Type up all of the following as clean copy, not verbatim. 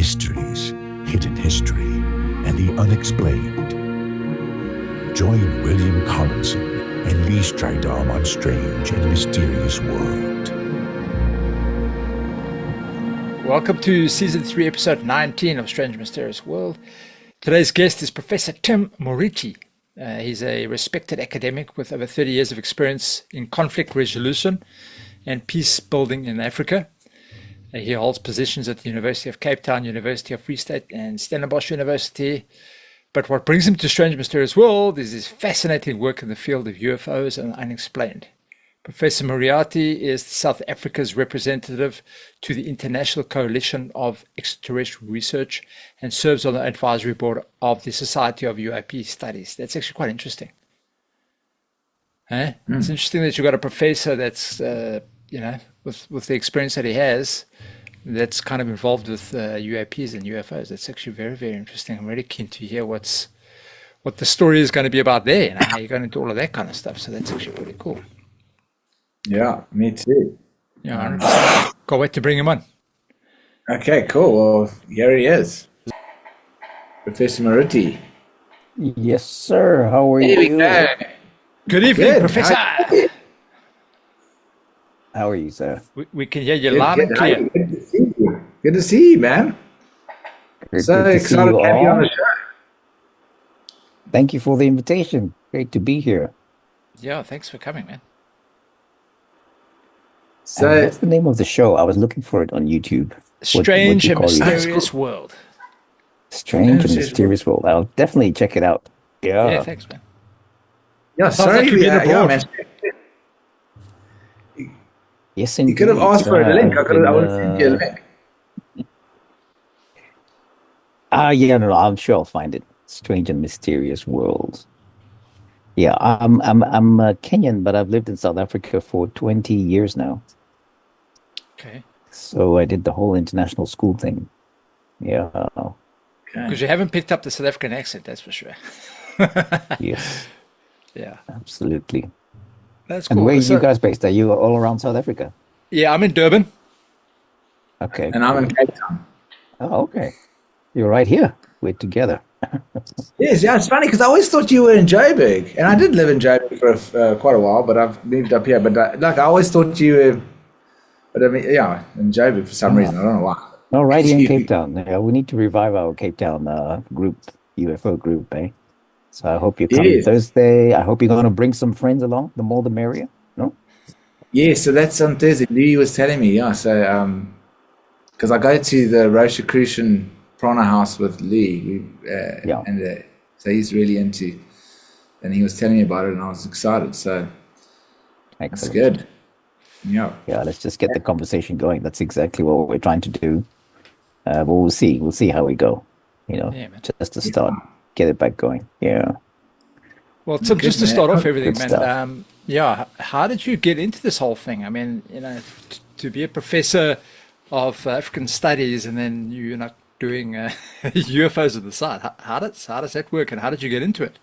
mysteries, hidden history, and the unexplained. Join William Collinson and Lee Strydom on Strange and Mysterious World. Welcome to Season 3, Episode 19 of Strange and Mysterious World. Today's guest is Professor Tim Murithi. He's a respected academic with over 30 years of experience in conflict resolution and peace building in Africa. He holds positions at the University of Cape Town, University of Free State, and Stellenbosch University. But what brings him to Strange Mysterious World is his fascinating work in the field of UFOs and unexplained. Professor Murithi is South Africa's representative to the International Coalition of Extraterrestrial Research and serves on the advisory board of the Society of UAP Studies. That's actually quite interesting. It's interesting that you've got a professor that's, with the experience that he has, that's kind of involved with UAPs and UFOs. That's actually very, very interesting. I'm really keen to hear what the story is going to be about there, and how you're going into all of that kind of stuff. So that's actually pretty cool. Yeah, me too. Yeah, can't wait to bring him on. Okay, cool. Well, here he is, Professor Murithi. Yes, sir. How are Here you? we go. Good evening, Good. Professor. How are you, sir? We can hear you loud and clear. Good to see you. Good to see you, man. Good So to see excited you to have you on all. the show. Thank you for the invitation. Great to be here. Yeah, thanks for coming, man. And So, what's the name of the show? I was looking for it on YouTube. Strange do you and call it? Mysterious World. Strange and Mysterious World. I'll definitely check it out. Yeah, Yeah. thanks, man. yeah, Sounds like sorry, you've been abroad. man. Yes, You indeed. could have asked for a link. I I've been, would have sent you a link. yeah, no, I'm sure I'll find it. Strange and Mysterious World. Yeah, I'm Kenyan, but I've lived in South Africa for 20 years now. Okay. So I did the whole international school thing. Yeah. Because you haven't picked up the South African accent, that's for sure. Yes, Yeah, absolutely. that's cool. And where are So- you guys based? Are you all around South Africa? Yeah, I'm in Durban. Okay. And I'm in Cape Town. Oh, okay. You're right here. We're together. Yes, yeah, it's funny because I always thought you were in Joburg, and I did live in Joburg for quite a while, but I've moved up here. But I always thought you were, but I mean, yeah, in Joburg for some reason. I don't know why. No, right here in Cape Town. Yeah, we need to revive our Cape Town group, UFO group, eh? So I hope you're coming Yes. Thursday. I hope you're going to bring some friends along. The more the merrier. No? Yeah, so that's on Thursday. Lee was telling me, yeah. So, because I go to the Rosicrucian Prana House with Lee, Yeah. and so he's really into, and he was telling me about it, and I was excited. So that's Excellent. good. Yeah. Yeah, let's just get the conversation going. That's exactly what we're trying to do. But we'll see. We'll see how we go. Yeah, man. Just to start, get it back going. Yeah. Well, Tim, Good, just to man. start off everything, Good man. stuff. Yeah, how did you get into this whole thing? I mean, to be a professor of African studies and then you're not doing UFOs on the side. How does that work, and how did you get into it?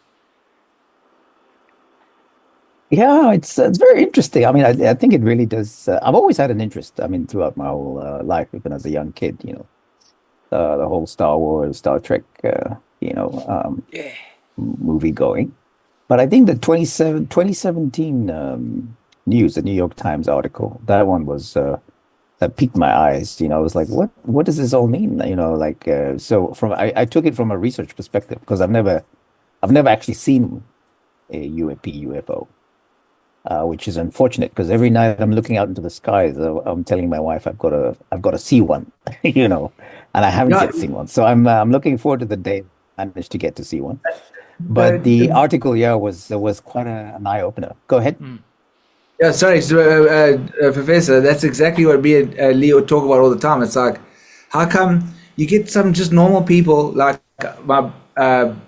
Yeah, it's very interesting. I mean, I think it really does. I've always had an interest. I mean, throughout my whole life, even as a young kid, the whole Star Wars, Star Trek, Yeah. movie going. But I think the 2017 news, the New York Times article, that one was that piqued my eyes. I was like, what does this all mean? So I took it from a research perspective because I've never actually seen a UAP UFO. Which is unfortunate because every night I'm looking out into the skies. I'm telling my wife I've got to see one, and I haven't yet seen one. So I'm looking forward to the day I manage to get to see one. But the article, was quite an eye opener. Go ahead. Yeah, sorry, so, Professor. That's exactly what me and Lee would talk about all the time. It's like, how come you get some just normal people like my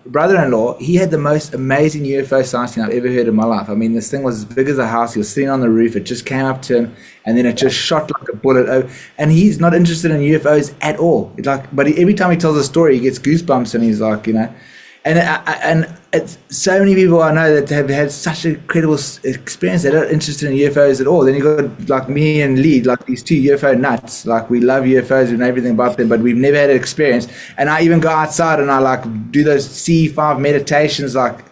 brother-in-law? He had the most amazing UFO sighting I've ever heard in my life. I mean, this thing was as big as a house. He was sitting on the roof. It just came up to him, and then it just shot like a bullet over. And he's not interested in UFOs at all. But every time he tells a story, he gets goosebumps, and he's like, and it's so many people I know that have had such an incredible experience. They're not interested in UFOs at all. Then you got like me and Lee, like these two UFO nuts. Like we love UFOs and everything about them, but we've never had an experience. And I even go outside and I like do those C5 meditations like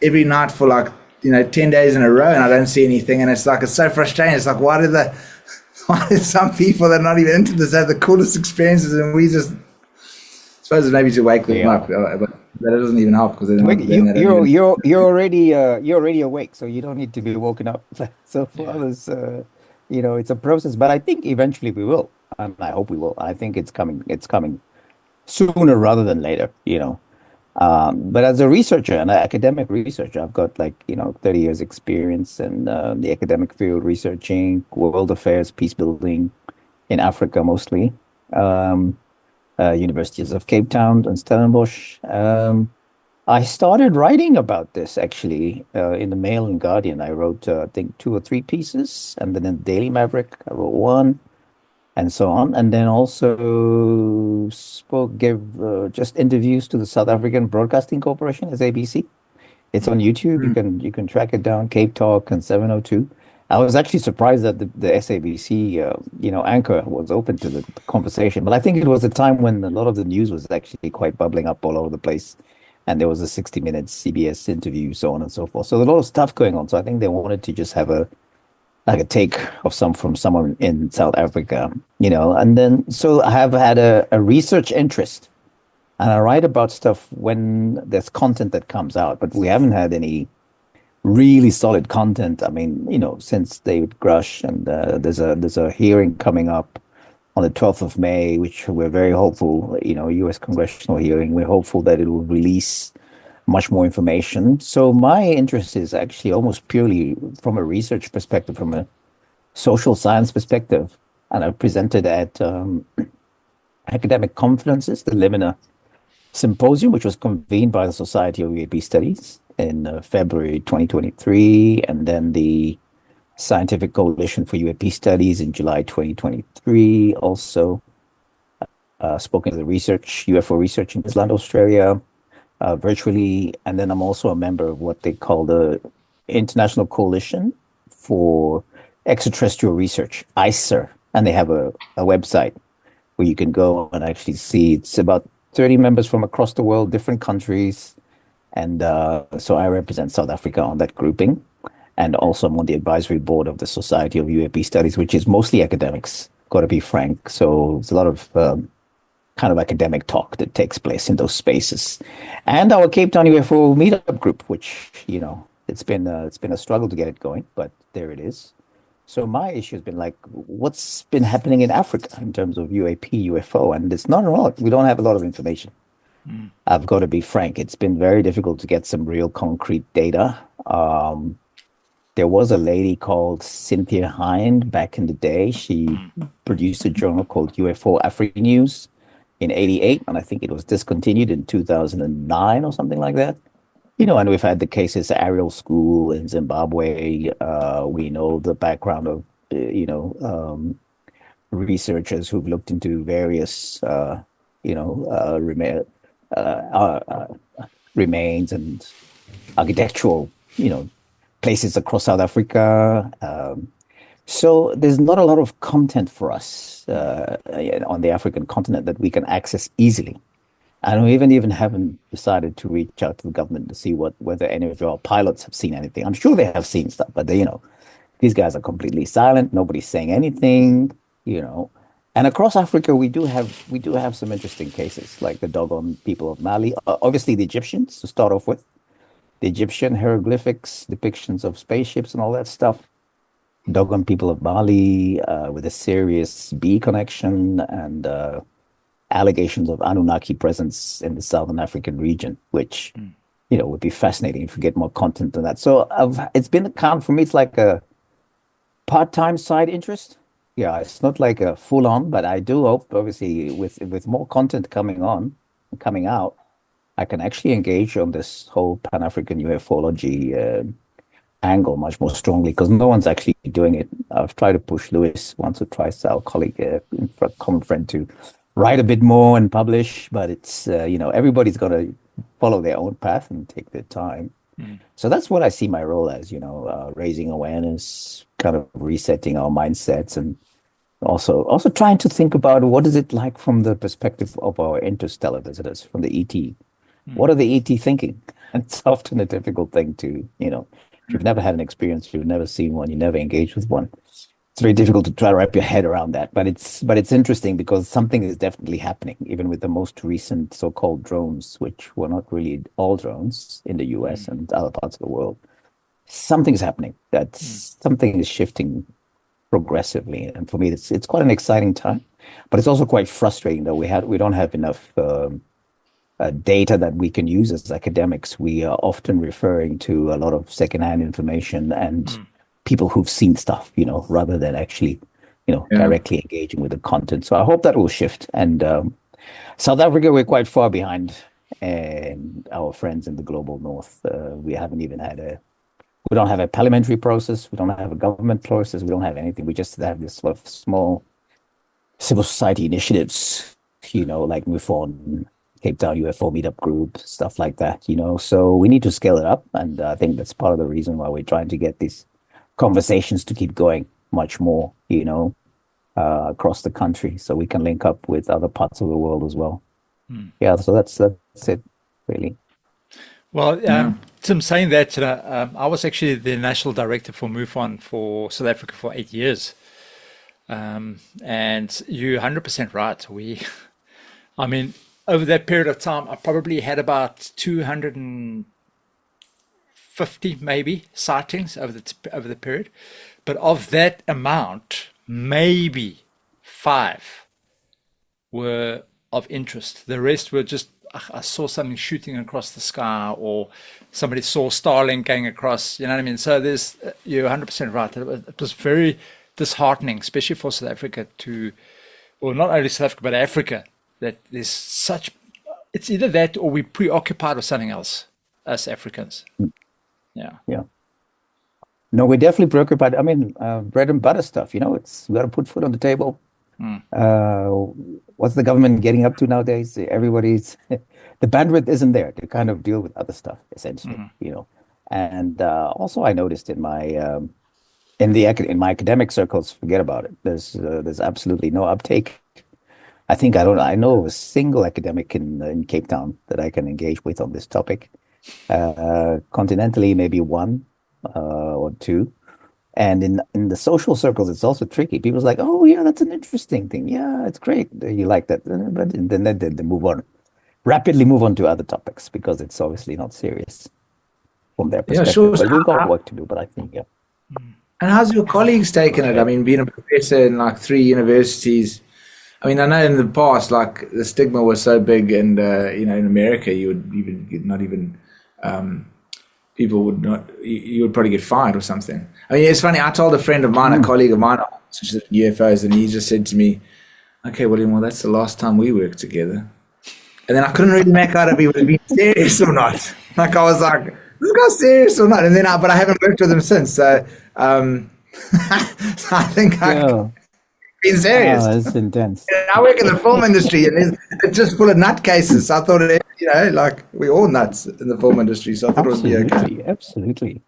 every night for like 10 days in a row, and I don't see anything. And it's so frustrating. It's like why do some people that are not even into this have the coolest experiences, and we just suppose it's maybe to wake them up, but that doesn't even help because you're already awake, so you don't need to be woken up. So for others, it's a process, but I think eventually we will, and I hope we will. I think it's coming. It's coming sooner rather than later. But as a researcher, an academic researcher, I've got 30 years experience in the academic field, researching world affairs, peace building in Africa mostly. Universities of Cape Town and Stellenbosch. I started writing about this actually in the Mail and Guardian. I wrote, I think, 2 or 3 pieces, and then in Daily Maverick, I wrote 1, and so on. And then also gave just interviews to the South African Broadcasting Corporation, SABC. It's on YouTube. You can track it down. Cape Talk and 702. I was actually surprised that the SABC, anchor was open to the conversation. But I think it was a time when a lot of the news was actually quite bubbling up all over the place. And there was a 60 Minutes CBS interview, so on and so forth. So a lot of stuff going on. So I think they wanted to just have a take of from someone in South Africa, And then, so I have had a research interest. And I write about stuff when there's content that comes out. But we haven't had any really solid content. I mean, since David Grush, and there's a hearing coming up on the 12th of May, which we're very hopeful, U.S. congressional hearing. We're hopeful that it will release much more information. So my interest is actually almost purely from a research perspective, from a social science perspective. And I've presented at academic conferences, the Limina Symposium, which was convened by the Society of UAP Studies in February 2023, and then the Scientific Coalition for UAP Studies in July 2023. Also spoken to the UFO research in Queensland, Australia, virtually. And then I'm also a member of what they call the International Coalition for Extraterrestrial Research, ICER. And they have a website where you can go and actually see. It's about 30 members from across the world, different countries. And so I represent South Africa on that grouping. And also I'm on the advisory board of the Society of UAP Studies, which is mostly academics, got to be frank. So it's a lot of kind of academic talk that takes place in those spaces. And our Cape Town UFO meetup group, which, it's been a struggle to get it going, but there it is. So my issue has been what's been happening in Africa in terms of UAP, UFO, and it's not a lot. We don't have a lot of information. I've got to be frank. It's been very difficult to get some real concrete data. There was a lady called Cynthia Hind back in the day. She produced a journal called UFO African News in 88, and I think it was discontinued in 2009 or something like that. And we've had the cases Ariel School in Zimbabwe. We know the background of, researchers who've looked into various, remains and architectural, places across South Africa. So there's not a lot of content for us on the African continent that we can access easily. And we even haven't decided to reach out to the government to see whether any of our pilots have seen anything. I'm sure they have seen stuff, but these guys are completely silent. Nobody's saying anything, And across Africa, we do have some interesting cases, like the Dogon people of Mali. Obviously, the Egyptians, to start off with. The Egyptian hieroglyphics, depictions of spaceships and all that stuff. Dogon people of Mali with a serious B connection and allegations of Anunnaki presence in the Southern African region, which, would be fascinating if we get more content on that. So it's been for me, it's like a part-time side interest. Yeah, it's not like a full-on, but I do hope, obviously, with more content coming out, I can actually engage on this whole Pan-African ufology angle much more strongly, because no one's actually doing it. I've tried to push Lewis once or twice, our colleague, common friend, to write a bit more and publish, but it's, everybody's got to follow their own path and take their time. So that's what I see my role as, raising awareness, kind of resetting our mindsets, and also trying to think about what is it like from the perspective of our interstellar visitors, from the ET. What are the ET thinking? And it's often a difficult thing to, if you've never had an experience, you've never seen one, you never engaged with one. It's very difficult to try to wrap your head around that. But it's interesting because something is definitely happening, even with the most recent so-called drones, which were not really all drones in the US and other parts of the world. Something's happening. Something is shifting progressively, and for me, it's quite an exciting time. But it's also quite frustrating that we don't have enough data that we can use as academics. We are often referring to a lot of secondhand information and people who've seen stuff, rather than actually, directly engaging with the content. So I hope that will shift. And South Africa, we're quite far behind, and our friends in the global north, we don't have a parliamentary process. We don't have a government process. We don't have anything. We just have this sort of small civil society initiatives, like MUFON, Cape Town UFO meetup group, stuff like that, So we need to scale it up. And I think that's part of the reason why we're trying to get these conversations to keep going much more, across the country, so we can link up with other parts of the world as well. Yeah, so that's it, really. Well, Tim, saying that, I was actually the national director for MUFON for South Africa for 8 years. And you're 100% right. I mean, over that period of time, I probably had about 250 maybe sightings over the period. But of that amount, maybe 5 were of interest. The rest were just, I saw something shooting across the sky, or somebody saw Starlink going across, you know what I mean? So you're 100% right. It was very disheartening, especially for South Africa well, not only South Africa, but Africa, that it's either that or we're preoccupied with something else, us Africans. Yeah. No, we're definitely preoccupied. I mean, bread and butter stuff, we got to put food on the table. What's the government getting up to nowadays? The bandwidth isn't there to kind of deal with other stuff, essentially, And also, I noticed in my academic circles, forget about it. There's absolutely no uptake. I know of a single academic in Cape Town that I can engage with on this topic. Continentally, maybe one or two. And in the social circles, it's also tricky. People's like, oh, yeah, that's an interesting thing. Yeah, it's great. You like that. But then they rapidly move on to other topics because it's obviously not serious from their perspective. Yeah, sure. But we've got work to do, but I think, yeah. And how's your colleagues taken it? I mean, being a professor in like 3 universities, I mean, I know in the past, like the stigma was so big, and in America, you would people would not, you would probably get fired or something. I mean, it's funny. I told a friend of mine, a colleague of mine, which is UFOs, and he just said to me, "Okay, William, well, that's the last time we worked together." And then I couldn't really make out if he was being serious or not. Like I was like, "This guy's serious or not?" And then, but I haven't worked with him since. So, so I think I've been serious. Oh, that's intense. I work in the film industry, and it's just full of nutcases. So I thought, like we're all nuts in the film industry. So I thought it would be okay. Absolutely.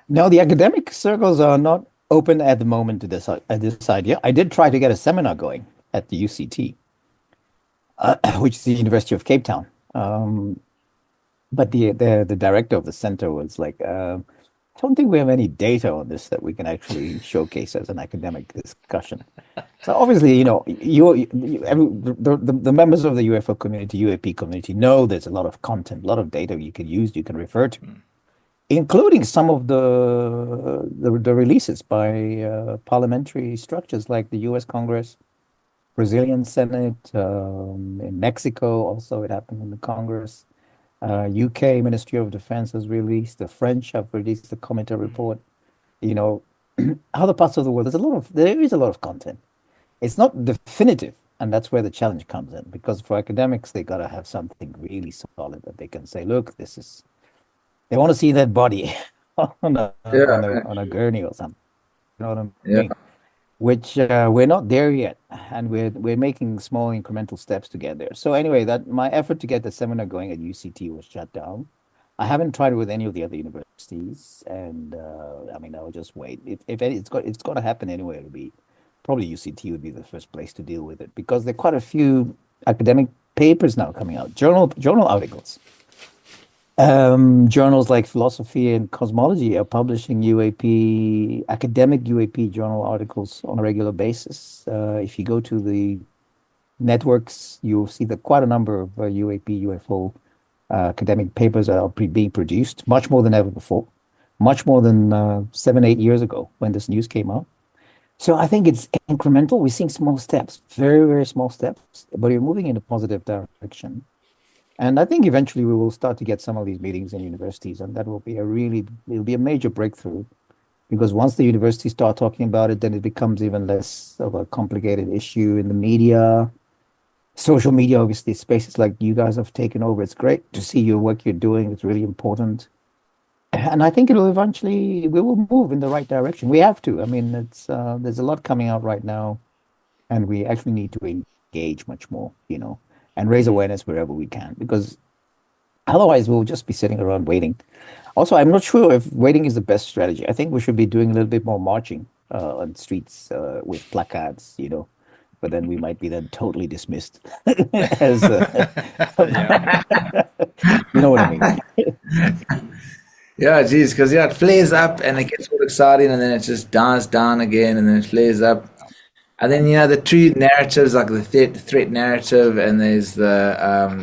No, the academic circles are not open at the moment to this idea. I did try to get a seminar going at the UCT, which is the University of Cape Town. But the director of the center was like, I don't think we have any data on this that we can actually showcase as an academic discussion. So obviously, the members of the UFO community, UAP community, know there's a lot of content, a lot of data you can use, you can refer to, including some of the releases by parliamentary structures like the U.S. Congress, Brazilian Senate, in Mexico also it happened in the Congress. UK Ministry of Defense has released, the French have released the commentary report. Other parts of the world, there is a lot of content. It's not definitive, and that's where the challenge comes in, because for academics, they got to have something really solid that they can say, look, they want to see that body on a gurney or something. You know what I mean? which we're not there yet, and we're making small incremental steps to get there. So anyway, that my effort to get the seminar going at UCT was shut down. I haven't tried it with any of the other universities, and I mean, I'll just wait. If it's got to happen anyway, it'll be probably UCT would be the first place to deal with it because there are quite a few academic papers now coming out, journal articles. Journals like Philosophy and Cosmology are publishing UAP, academic UAP journal articles on a regular basis. If you go to the networks, you'll see that quite a number of UAP, UFO academic papers are being produced, much more than ever before, much more than 7, 8 years ago when this news came out. So I think it's incremental. We're seeing small steps, very, very small steps, but we're moving in a positive direction. And I think eventually we will start to get some of these meetings in universities, and that will be it'll be a major breakthrough because once the universities start talking about it, then it becomes even less of a complicated issue in the media. Social media, obviously, spaces like you guys have taken over. It's great to see your work you're doing. It's really important. And I think we will move in the right direction. We have to. I mean, there's a lot coming out right now, and we actually need to engage much more, and raise awareness wherever we can, because otherwise we'll just be sitting around waiting. Also, I'm not sure if waiting is the best strategy. I think we should be doing a little bit more marching on streets with placards, but then we might be then totally dismissed as you know what I mean. Yeah, geez, because it flares up and it gets all exciting and then it just dies down again and then it flares up. And then the true narratives like the threat narrative, and there's the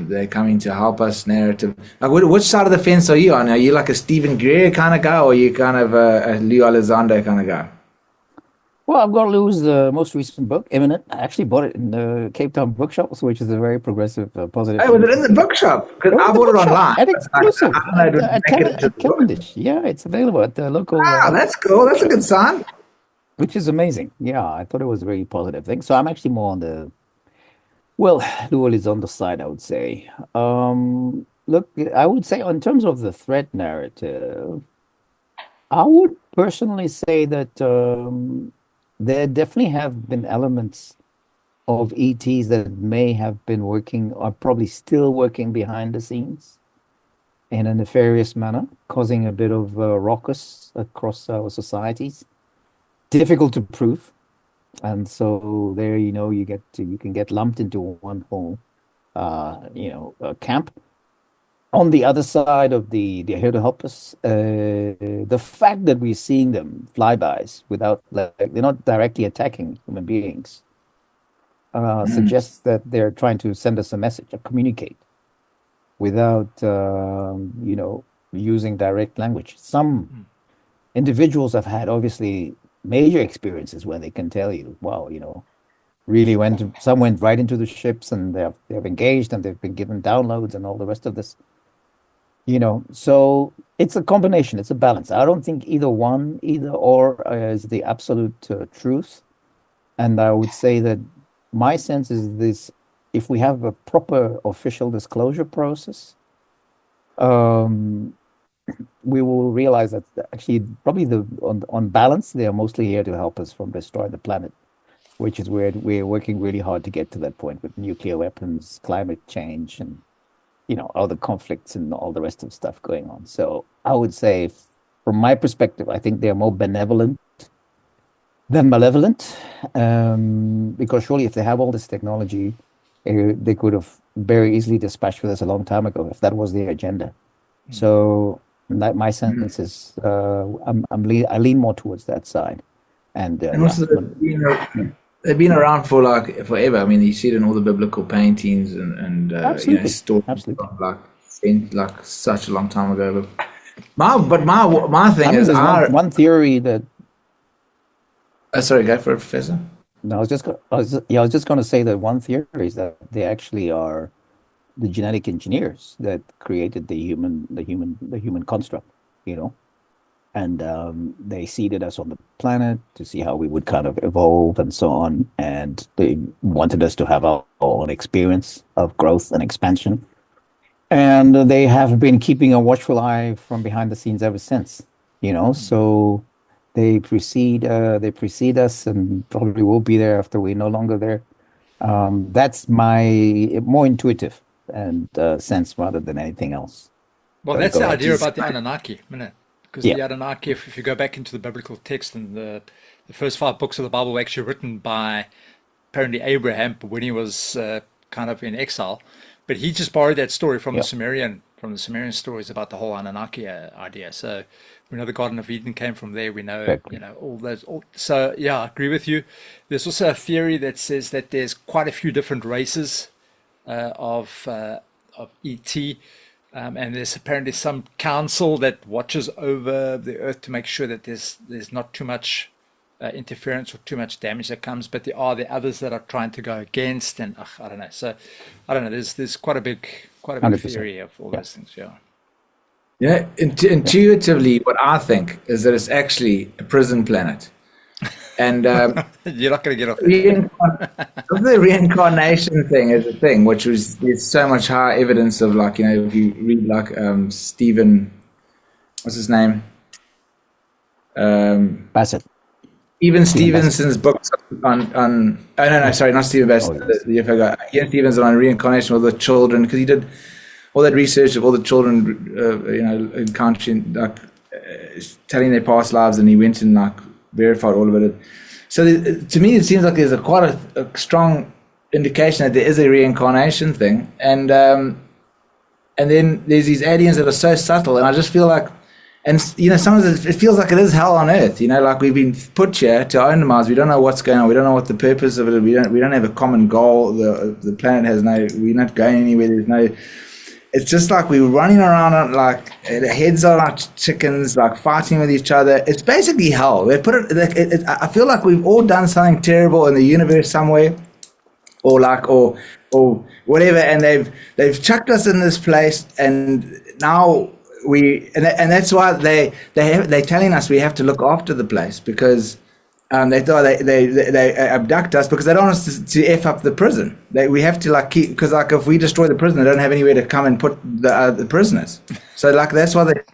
they're coming to help us narrative. Like, which side of the fence are you on? Are you like a Stephen Greer kind of guy, or are you kind of a Lou Elizondo kind of guy? Well, I've got Lou's most recent book, Imminent. I actually bought it in the Cape Town bookshops, which is a very progressive, positive. Hey, was it in the bookshop? Because I bought it online. At exclusive at Cavendish. Yeah, it's available at the local. Wow, that's cool. That's a good sign. Which is amazing. Yeah, I thought it was a very positive thing. So I'm actually more on the, well, Lou is on the side, I would say. Look, I would say in terms of the threat narrative, I would personally say that there definitely have been elements of ETs that may have been working, or probably still working behind the scenes in a nefarious manner, causing a bit of ruckus across our societies. Difficult to prove, and so there, you can get lumped into one whole, camp. On the other side of they're here to help us. The fact that we're seeing them flybys without, they're not directly attacking human beings, suggests that they're trying to send us a message, or communicate, without, using direct language. Some individuals have had obviously major experiences where they can tell you, wow, really some went right into the ships and they've engaged and they've been given downloads and all the rest of this. So it's a combination, it's a balance. I don't think either or is the absolute truth. And I would say that my sense is this: if we have a proper official disclosure process, we will realize that actually probably on balance, they are mostly here to help us from destroy the planet, which is where we're working really hard to get to that point with nuclear weapons, climate change, and all the conflicts and all the rest of stuff going on. So I would say, from my perspective, I think they're more benevolent than malevolent, because surely if they have all this technology, they could have very easily dispatched with us a long time ago if that was their agenda. So that my sense is, I lean more towards that side. And also they've been around for like forever. I mean, you see it in all the biblical paintings and stories like such a long time ago. But my thing is, one theory that. Sorry, go for it, Professor. No, I was just going to say that one theory is that they actually are the genetic engineers that created the human construct, and they seeded us on the planet to see how we would kind of evolve and so on, and they wanted us to have our own experience of growth and expansion, and they have been keeping a watchful eye from behind the scenes ever since, so They precede us, and probably will be there after we're no longer there. That's my more intuitive and sense rather than anything else. Well, Sorry, that's go the ahead. idea about the Anunnaki, isn't it? Because Yeah, the Anunnaki, if you go back into the biblical text, and the first five books of the Bible were actually written by apparently Abraham, but when he was kind of in exile. But he just borrowed that story yeah, from the Sumerian stories about the whole Anunnaki idea. So we know the Garden of Eden came from there. We know, exactly. all those. So yeah, I agree with you. There's also a theory that says that there's quite a few different races of ET. And there's apparently some council that watches over the Earth to make sure that there's not too much interference or too much damage that comes. But there are the others that are trying to go against, and I don't know. So I don't know. There's quite a big 100%. theory of all Yeah, those things. Yeah. Yeah, intuitively, what I think is that it's actually a prison planet. And You're not going to get off that train. the reincarnation thing is a thing, which was there's so much high evidence of, like, if you read like Stephen, what's his name? Bassett, Even Stephen Bassett. Stevenson's books on oh no, sorry, not Stephen Bassett, Oh yes, the UFO guy. Ian Stevenson on reincarnation with the children, because he did all that research of all the children, encountering, like, telling their past lives, and he went and like verified all of it. So to me, it seems like there's quite a strong indication that there is a reincarnation thing, and then there's these aliens that are so subtle, and I just feel like, and sometimes it feels like it is hell on earth. Like we've been put here to our own demise. We don't know what's going on. We don't know what the purpose of it is. We don't have a common goal. The planet has no. We're not going anywhere. There's no. It's just like we're running around like the heads are like chickens, like fighting with each other. It's basically hell. They put it. I feel like we've all done something terrible in the universe somewhere, or whatever, and they've chucked us in this place, and now and that's why they're telling us we have to look after the place, because they thought they abduct us because they don't want us to F up the prison. We have to like keep, because like if we destroy the prison, they don't have anywhere to come and put the prisoners. So like that's why they're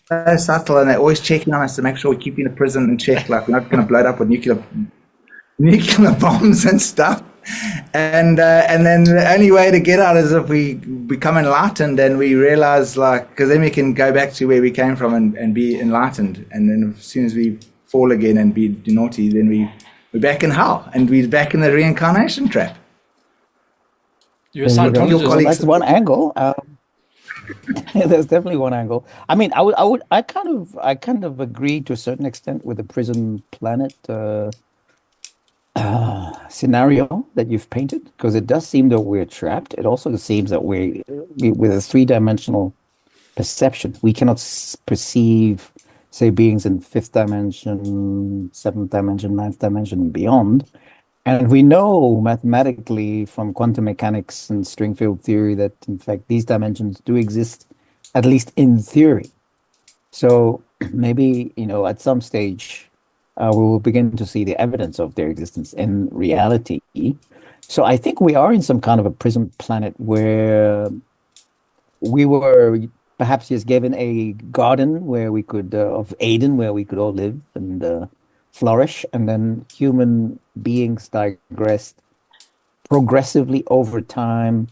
so subtle, and they're always checking on us to make sure we're keeping the prison in check. Like we're not going to blow it up with nuclear bombs and stuff. And then the only way to get out is if we become enlightened, and we realize, like, because then we can go back to where we came from and be enlightened. And then as soon as we fall again and be naughty, then we're back in hell, and we're back in the reincarnation trap. You're a there you go. Scientologist. Well, that's one angle. There's definitely one angle. I mean, I kind of agree to a certain extent with the prison planet scenario that you've painted, because it does seem that we're trapped. It also seems that we with a three-dimensional perception, we cannot perceive, say, beings in fifth dimension, seventh dimension, ninth dimension, and beyond. And we know mathematically from quantum mechanics and string field theory that, in fact, these dimensions do exist, at least in theory. So maybe, at some stage, we will begin to see the evidence of their existence in reality. So I think we are in some kind of a prison planet where we were perhaps just given a garden where we could, of Eden, where we could all live and flourish, and then human beings digressed progressively over time.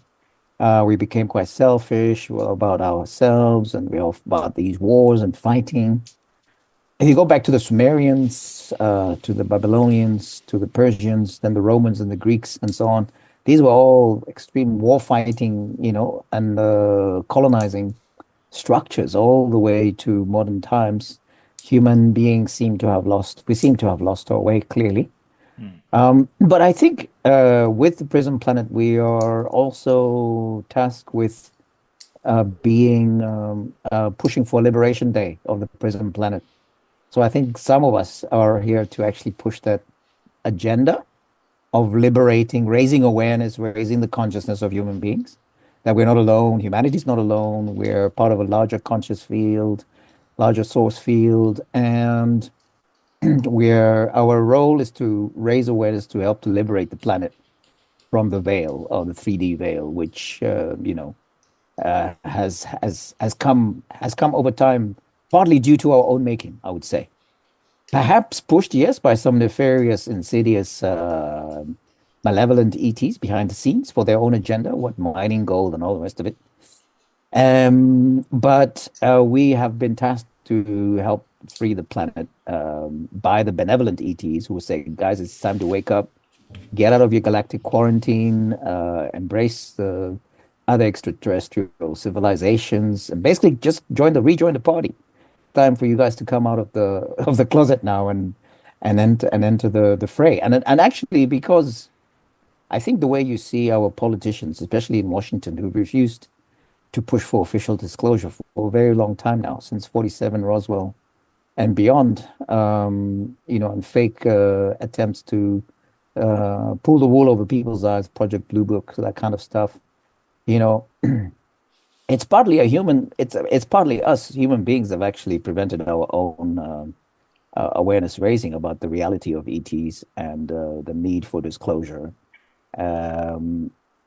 We became quite selfish, well, about ourselves, and we all about these wars and fighting. If you go back to the Sumerians, to the Babylonians, to the Persians, then the Romans and the Greeks, and so on, these were all extreme war fighting, and colonizing structures all the way to modern times. Human beings seem to have lost our way, clearly. But I think with the prison planet, we are also tasked with pushing for Liberation Day of the prison planet. So I think some of us are here to actually push that agenda of liberating, raising awareness, raising the consciousness of human beings, that we're not alone, humanity is not alone, we're part of a larger conscious field, larger source field, and our role is to raise awareness to help to liberate the planet from the veil, or the 3D veil, which has come over time, partly due to our own making, I would say. Perhaps pushed, yes, by some nefarious, insidious, malevolent ETs behind the scenes for their own agenda, what mining gold and all the rest of it. But we have been tasked to help free the planet by the benevolent ETs who say, guys, it's time to wake up, get out of your galactic quarantine, embrace the other extraterrestrial civilizations, and basically just rejoin the party. Time for you guys to come out of the closet now and enter the fray. And actually, because I think the way you see our politicians, especially in Washington, who've refused to push for official disclosure for a very long time now, since 47 Roswell and beyond, and fake attempts to pull the wool over people's eyes, Project Blue Book, that kind of stuff. It's partly it's partly us human beings have actually prevented our own awareness raising about the reality of ETs and the need for disclosure.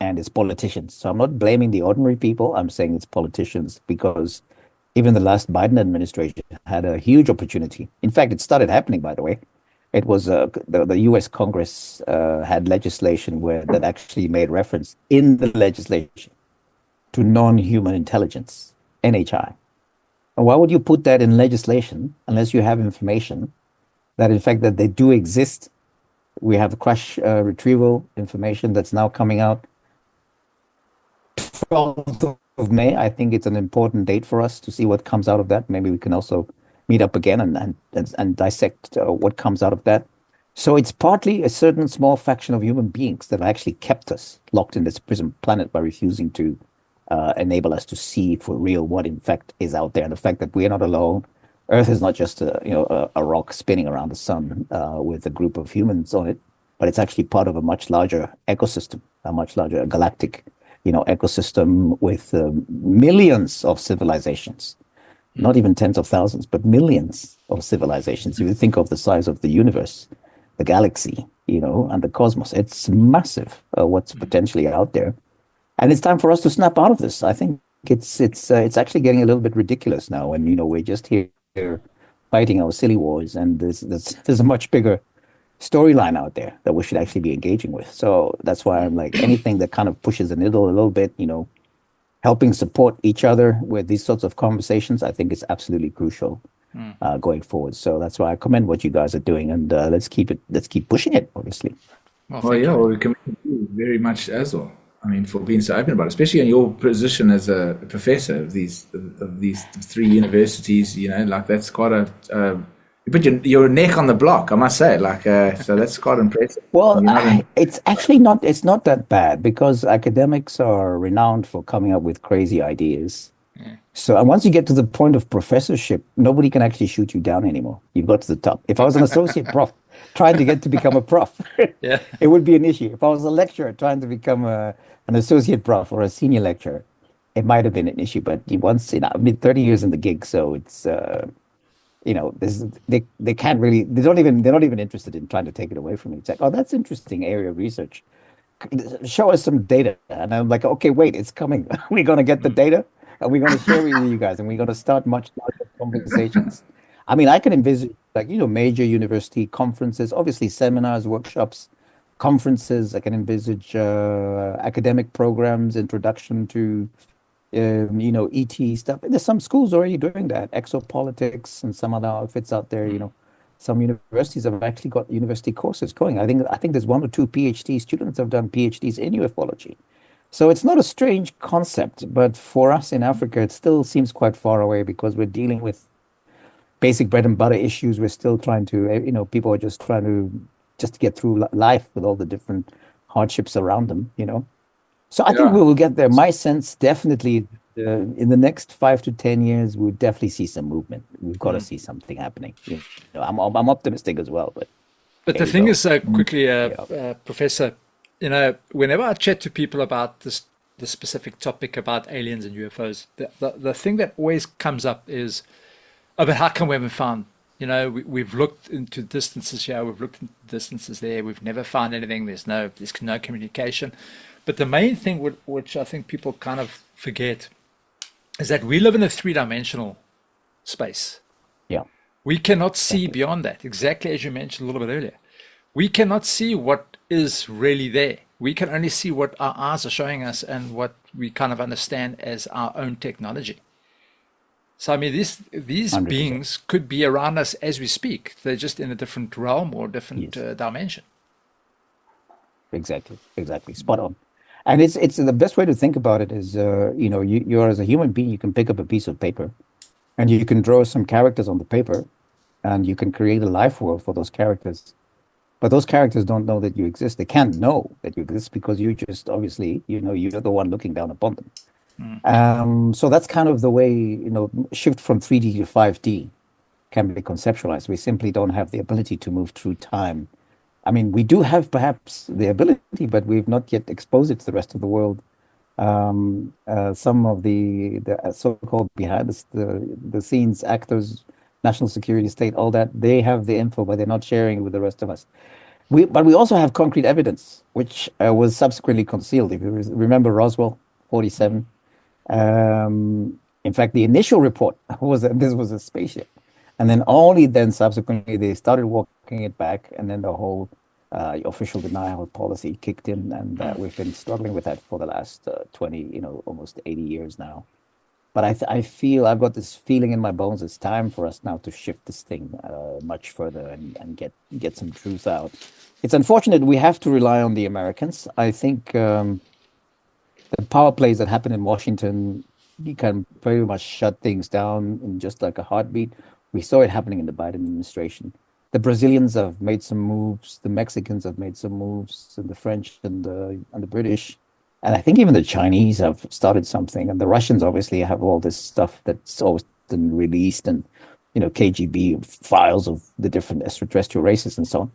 And it's politicians. So I'm not blaming the ordinary people. I'm saying it's politicians, because even the last Biden administration had a huge opportunity. In fact, it started happening, by the way. It was the U.S. Congress had legislation that actually made reference in the legislation to non-human intelligence, NHI. And why would you put that in legislation unless you have information that, in fact, that they do exist? We have crash retrieval information that's now coming out. 12th of May, I think it's an important date for us to see what comes out of that. Maybe we can also meet up again and dissect what comes out of that. So it's partly a certain small faction of human beings that actually kept us locked in this prison planet by refusing to enable us to see for real what in fact is out there, and the fact that we're not alone. Earth is not just a rock spinning around the sun with a group of humans on it, but it's actually part of a much larger ecosystem, a much larger galactic ecosystem with millions of civilizations, not even tens of thousands, but millions of civilizations. If you think of the size of the universe, the galaxy, and the cosmos, it's massive what's potentially out there. And it's time for us to snap out of this. I think it's actually getting a little bit ridiculous now, and we're just here fighting our silly wars, and there's a much bigger storyline out there that we should actually be engaging with. So that's why I'm like, anything that kind of pushes the needle a little bit, helping support each other with these sorts of conversations, I think is absolutely crucial going forward. So that's why I commend what you guys are doing, and let's keep pushing it, obviously. Well, we commend you very much as well. I mean, for being so open about it, especially in your position as a professor of these three universities. That's quite a you put your neck on the block, I must say. So that's quite impressive. Well, it's actually not. It's not that bad, because academics are renowned for coming up with crazy ideas. Yeah. So, and once you get to the point of professorship, nobody can actually shoot you down anymore. You've got to the top. If I was an associate prof trying to get to become a prof, it would be an issue. If I was a lecturer trying to become an associate prof or a senior lecturer, it might have been an issue. But once, I've been 30 years in the gig, so it's they can't really, they're not even interested in trying to take it away from me. It's like, oh, that's interesting area of research. Show us some data. And I'm like, okay, wait, it's coming. We're going to get the data, and we're going to share it with you guys, and we're going to start much larger conversations. I mean, I can envisage major university conferences, obviously seminars, workshops, conferences. I can envisage academic programs, introduction to ET stuff. There's some schools already doing that, exopolitics and some other outfits out there. Some universities have actually got university courses going. I think there's 1 or 2 PhD students have done PhDs in ufology. So it's not a strange concept, but for us in Africa, it still seems quite far away, because we're dealing with basic bread and butter issues. We're still trying to, people are just trying to get through life with all the different hardships around them, So I think we will get there. My sense, definitely, in the next 5 to 10 years, we'll definitely see some movement. We've got to see something happening. I'm optimistic as well. But the thing is, quickly, Professor, whenever I chat to people about the specific topic about aliens and UFOs, the thing that always comes up is, but how come we haven't found? We've looked into distances here, we've looked into distances there, we've never found anything. There's no communication. But the main thing which I think people kind of forget is that we live in a 3-dimensional space. Yeah. We cannot see beyond that, exactly as you mentioned a little bit earlier. We cannot see what is really there. We can only see what our eyes are showing us and what we kind of understand as our own technology. So, I mean, these 100%. beings could be around us as we speak. They're just in a different realm or different Yes. dimension. Exactly. Spot on. And it's the best way to think about it is, you're as a human being, you can pick up a piece of paper and you can draw some characters on the paper and you can create a life world for those characters. But those characters don't know that you exist. They can't know that you exist because you just obviously, you're the one looking down upon them. So that's kind of the way, shift from 3D to 5D can be conceptualized. We simply don't have the ability to move through time. I mean, we do have perhaps the ability, but we've not yet exposed it to the rest of the world. Some of the so-called behind the scenes actors, national security state, all that, they have the info, but they're not sharing it with the rest of us. But we also have concrete evidence, which was subsequently concealed. If you remember Roswell 47, in fact, the initial report was that this was a spaceship. And then only then subsequently they started walking it back, and then the whole official denial policy kicked in, and we've been struggling with that for the last 20, almost 80 years now. But I feel I've got this feeling in my bones. It's time for us now to shift this thing much further and get some truth out. It's unfortunate we have to rely on the Americans. I think the power plays that happen in Washington, you can very much shut things down in just like a heartbeat. We saw it happening in the Biden administration. The Brazilians have made some moves. The Mexicans have made some moves, and the French and the British. And I think even the Chinese have started something. And the Russians obviously have all this stuff that's always been released, and, KGB files of the different extraterrestrial races and so on.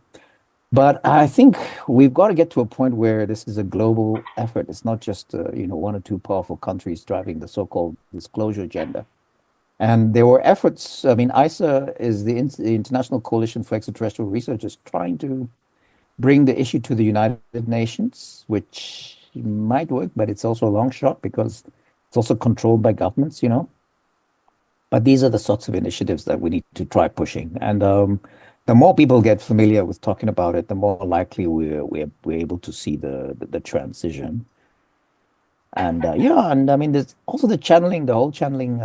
But I think we've got to get to a point where this is a global effort. It's not just, one or two powerful countries driving the so-called disclosure agenda. And there were efforts. I mean, ICER is the International Coalition for Extraterrestrial Research, is trying to bring the issue to the United Nations, which might work, but it's also a long shot because it's also controlled by governments, But these are the sorts of initiatives that we need to try pushing. And the more people get familiar with talking about it, the more likely we're able to see the transition. And and I mean, there's also the whole channeling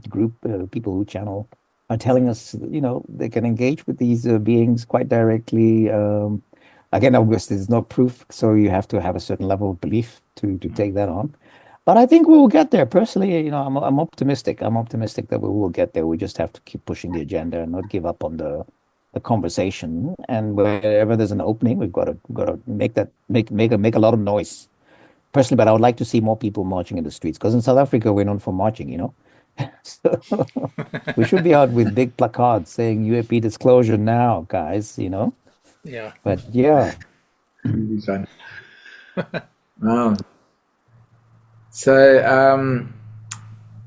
group, people who channel are telling us, they can engage with these beings quite directly. Again, obviously, there's no proof, so you have to have a certain level of belief to take that on. But I think we will get there. Personally, I'm optimistic. I'm optimistic that we will get there. We just have to keep pushing the agenda and not give up on the conversation. And wherever there's an opening, we've got to make a lot of noise. Personally, but I would like to see more people marching in the streets, because in South Africa we're known for marching, So we should be out with big placards saying UAP disclosure now, guys, Yeah. But yeah. Really fun. Wow. So,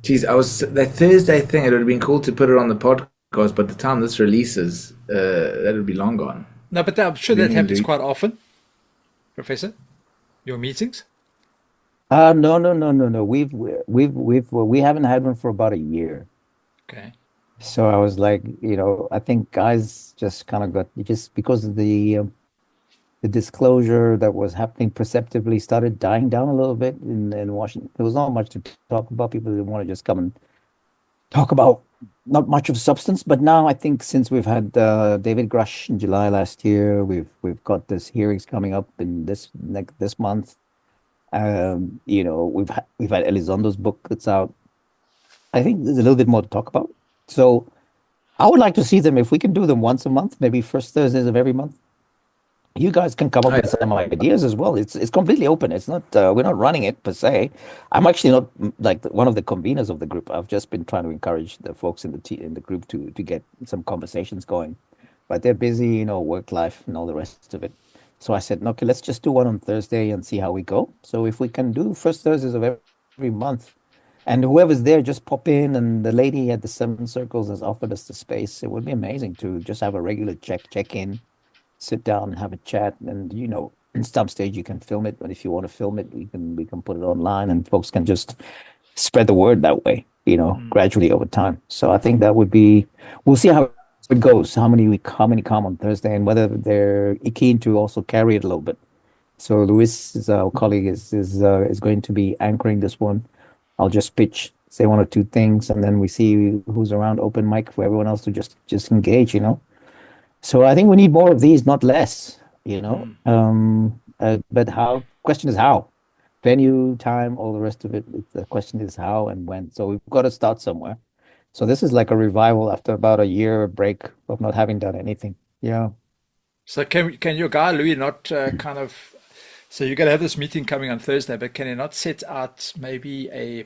geez, that Thursday thing, it would have been cool to put it on the podcast, but the time this releases, that would be long gone. No, but I'm sure that happens quite often, Professor. Your meetings? No. We haven't had one for about a year. Okay. So I was like, I think guys just kind of got, just because of the disclosure that was happening perceptively started dying down a little bit in Washington. There was not much to talk about. People didn't want to just come and talk about not much of substance. But now I think since we've had David Grush in July last year, we've got this hearings coming up in this month. We've had Elizondo's book that's out. I think there's a little bit more to talk about. So I would like to see them, if we can do them once a month, maybe first Thursdays of every month. You guys can come up with some ideas as well. It's completely open. It's not we're not running it per se. I'm actually not like one of the conveners of the group. I've just been trying to encourage the folks in the group to get some conversations going, but they're busy, work life and all the rest of it. So I said, okay, let's just do one on Thursday and see how we go. So if we can do first Thursdays of every month, and whoever's there, just pop in. And the lady at the 7 Circles has offered us the space. It would be amazing to just have a regular check in, sit down and have a chat. And, in some stage you can film it. But if you want to film it, we can put it online and folks can just spread the word that way, gradually over time. So I think that would be, we'll see how it goes. How many come on Thursday, and whether they're keen to also carry it a little bit. So Luis, our colleague, is going to be anchoring this one. I'll just pitch, say one or two things, and then we see who's around. Open mic for everyone else to just engage. So I think we need more of these, not less. But how? Question is how. Venue, time, all the rest of it. The question is how and when. So we've got to start somewhere. So this is like a revival after about a year break of not having done anything. Yeah. So can your guy Louis not kind of, so you're going to have this meeting coming on Thursday, but can you not set out maybe a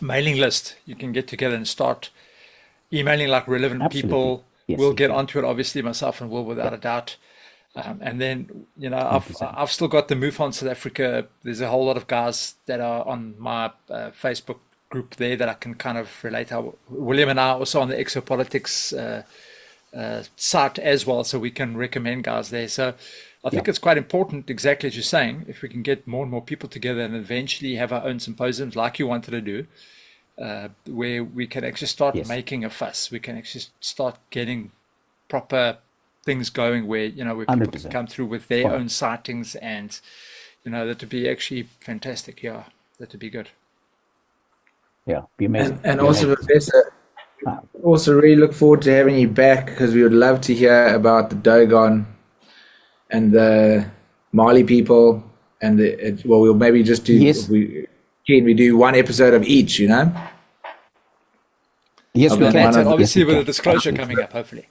mailing list? You can get together and start emailing like relevant Absolutely. people. Yes, We'll you get can. onto it, obviously, myself and Will, without a doubt. And then, I've 100%. I've still got the MUFON South Africa. There's a whole lot of guys that are on my Facebook group there that I can kind of relate. William and I are also on the exopolitics site as well, so we can recommend guys there. So I think Yeah. it's quite important, exactly as you're saying, if we can get more and more people together and eventually have our own symposiums like you wanted to do, where we can actually start Yes. making a fuss. We can actually start getting proper things going where, where people can 100%. come through with their Spot on. own sightings and, that would be actually fantastic. Yeah, that would be good. Yeah. Be amazing. And Be also, amazing. Professor, Ah, also really look forward to having you back because we would love to hear about the Dogon and the Mali people. And we'll maybe just do, Yes. we do one episode of each, Yes, we Of And the can. one that, of, obviously, Yes, we with a can. disclosure Absolutely. coming up, hopefully.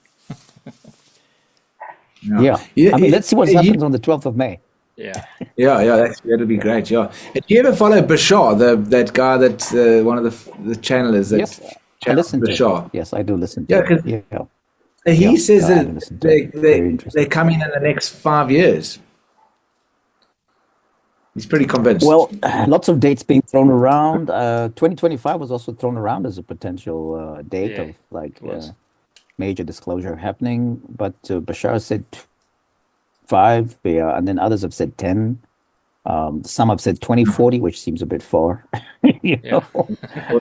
yeah. Yeah. I mean, let's see what You, happens on the 12th of May. Yeah. yeah, that'll be great. Yeah. And do you ever follow Bashar, that guy that's one of the channelers that Yes, I channels listen to it. Bashar? Yes, I do listen to Yeah, it. because Yeah. he Yeah. says I that haven't listened to it. Very interesting. they're coming in the next 5 years. He's pretty convinced. Well, lots of dates being thrown around. 2025 was also thrown around as a potential date Yeah, of like it was. major disclosure happening. But Bashar said 5, yeah, and then others have said 10. Some have said 2040, which seems a bit far. You Yeah. know,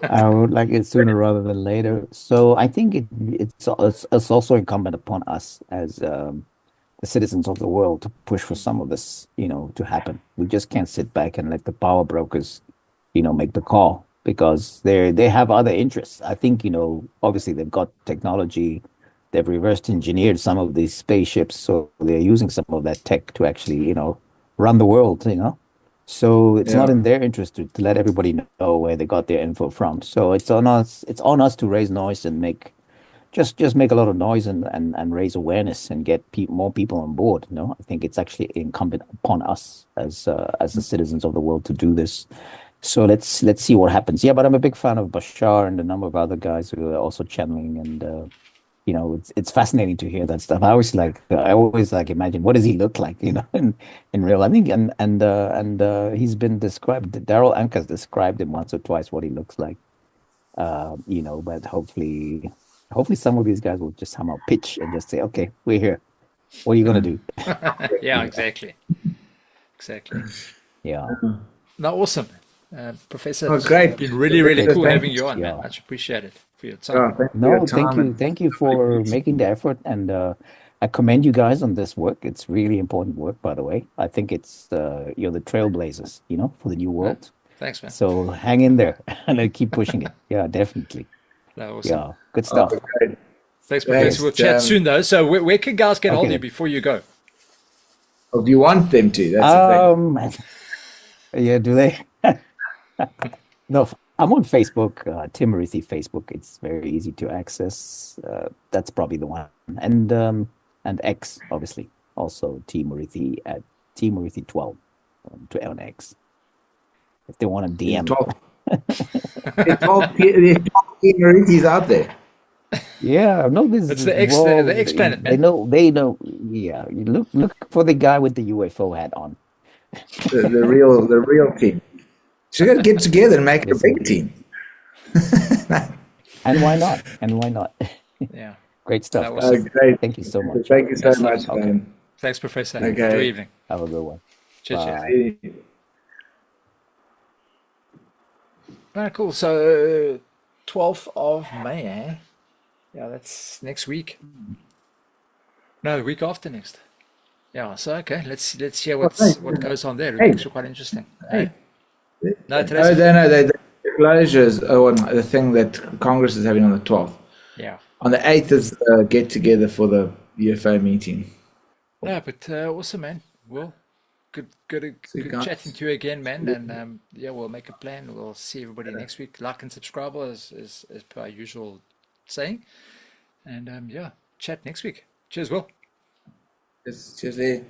I would like it sooner rather than later. So I think it's also incumbent upon us as the citizens of the world to push for some of this, to happen. We just can't sit back and let the power brokers, make the call because they have other interests. I think, obviously they've got technology, they've reversed engineered some of these spaceships, so they're using some of that tech to actually, run the world. So it's not Yeah. in their interest to let everybody know where they got their info from. So it's on us. It's on us to raise noise and just make a lot of noise and raise awareness and get more people on board. I think it's actually incumbent upon us as the citizens of the world to do this. So let's see what happens. Yeah, but I'm a big fan of Bashar and a number of other guys who are also channeling, and it's fascinating to hear that stuff. I always imagine what does he look like, in real. I think and he's been described. Daryl Anker's described him once or twice what he looks like. But hopefully some of these guys will just somehow pitch and just say, okay, we're here. What are you gonna do? Yeah, exactly. Exactly. Yeah. No, awesome. Professor, Oh, it's great. been really, really Okay. cool Thank having you. you on, man. Yeah. Much appreciated for your Yeah, time. thank you for your No, thank time you. and Thank you for making the effort, and I commend you guys on this work. It's really important work, by the way. I think it's you're the trailblazers, for the new world. Thanks, man. So hang in there and keep pushing it. Yeah, definitely. No, awesome. Yeah, good oh, stuff. great. Thanks, Thanks. Professor. We'll chat soon, though. So where can guys get hold of Okay you before you go? Oh, do you want them to? then. That's the thing. Yeah, do they? No, I'm on Facebook, Tim Murithi Facebook. It's very easy to access. That's probably the one. And X, obviously. Also T Murithi at T Murithi 12 on X. If they want to There's DM. 12, there's 12 Maritis out there. Yeah, no, this It's is the X, well, the X planet, they man. know. Yeah, you look for the guy with the UFO hat on. The real team. So you got to get together and make a Yes, big indeed. team. And why not? And why not? Yeah. Great stuff, That was guys. Great. Thank you so much. Thank you so Yes, much, Okay. man. Thanks, Professor. Okay. Enjoy your evening. Have a good one. Cheers, cheers. Bye. Very cool. So, 12th of May, eh? Yeah, that's next week. No, the week after next. Yeah, so okay, let's hear what goes on there. It's Hey, actually quite interesting. hey. No, today's No, the closures. Oh, and the thing that Congress is having on the 12th. yeah. On the 8th is get together for the UFO meeting. No, but awesome, man. Well, good chatting to you again, man. And yeah, we'll make a plan. We'll see everybody next week. Like and subscribe as per our usual saying. And yeah, chat next week. Cheers, Will. Cheers there.